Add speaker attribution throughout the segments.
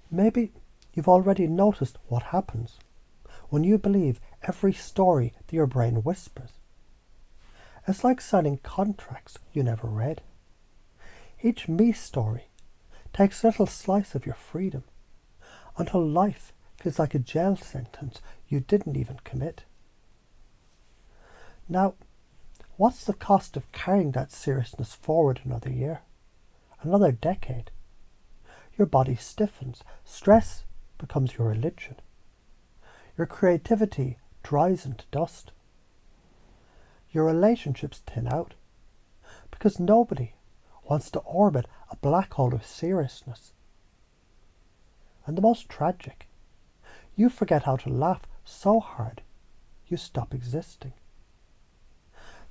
Speaker 1: Maybe you've already noticed what happens when you believe every story that your brain whispers. It's like signing contracts you never read. Each me story takes a little slice of your freedom until life feels like a jail sentence you didn't even commit. Now, what's the cost of carrying that seriousness forward another year, another decade? Your body stiffens, stress becomes your religion. Your creativity dries into dust. Your relationships thin out because nobody wants to orbit a black hole of seriousness. And the most tragic, you forget how to laugh so hard you stop existing.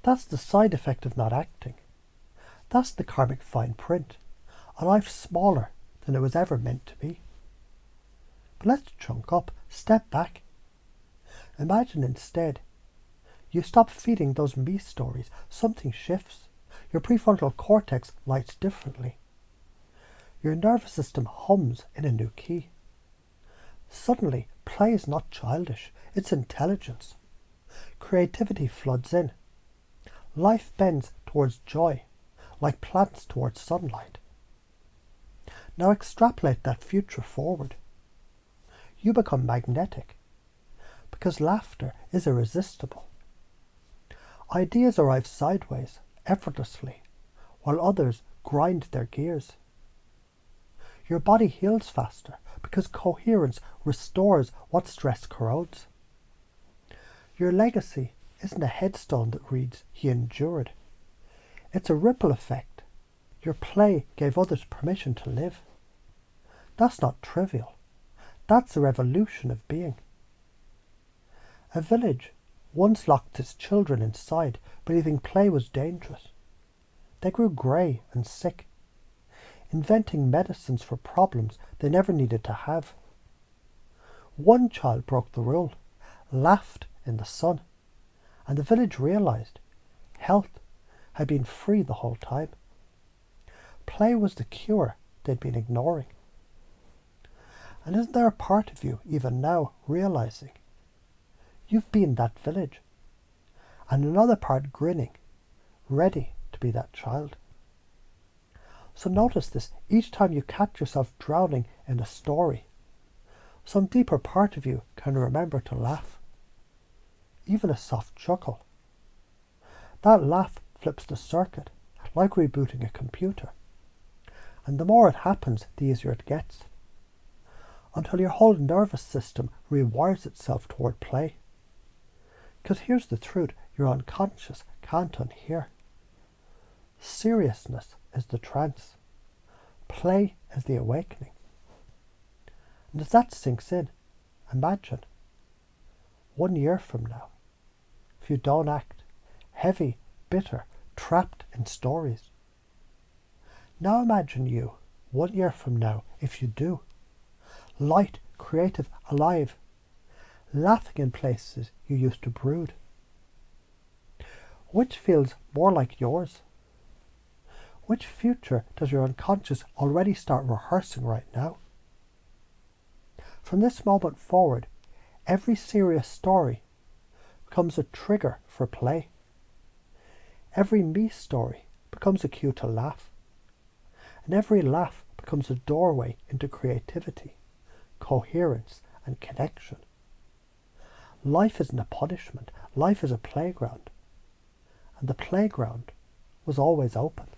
Speaker 1: That's the side effect of not acting. That's the karmic fine print, a life smaller than it was ever meant to be. But let's chunk up, step back. Imagine instead you stop feeding those me stories, something shifts. Your prefrontal cortex lights differently. Your nervous system hums in a new key. Suddenly, play is not childish, it's intelligence. Creativity floods in. Life bends towards joy, like plants towards sunlight. Now extrapolate that future forward. You become magnetic, because laughter is irresistible. Ideas arrive sideways, effortlessly, while others grind their gears. Your body heals faster because coherence restores what stress corrodes. Your legacy isn't a headstone that reads, "He endured." It's a ripple effect. Your play gave others permission to live. That's not trivial. That's a revolution of being. A village once locked its children inside, believing play was dangerous. They grew grey and sick, inventing medicines for problems they never needed to have. One child broke the rule, laughed in the sun, and the village realised health had been free the whole time. Play was the cure they'd been ignoring. And isn't there a part of you, even now, realising you've been that village, and another part grinning, ready to be that child? So notice this each time you catch yourself drowning in a story. Some deeper part of you can remember to laugh, even a soft chuckle. That laugh flips the circuit, like rebooting a computer. And the more it happens, the easier it gets, until your whole nervous system rewires itself toward play. Because here's the truth your unconscious can't unhear. Seriousness is the trance. Play is the awakening. And as that sinks in, imagine 1 year from now, if you don't act, heavy, bitter, trapped in stories. Now imagine you 1 year from now, if you do, light, creative, alive, laughing in places you used to brood. Which feels more like yours? Which future does your unconscious already start rehearsing right now? From this moment forward, every serious story becomes a trigger for play. Every me story becomes a cue to laugh. And every laugh becomes a doorway into creativity, coherence, and connection. Life isn't a punishment. Life is a playground. And the playground was always open.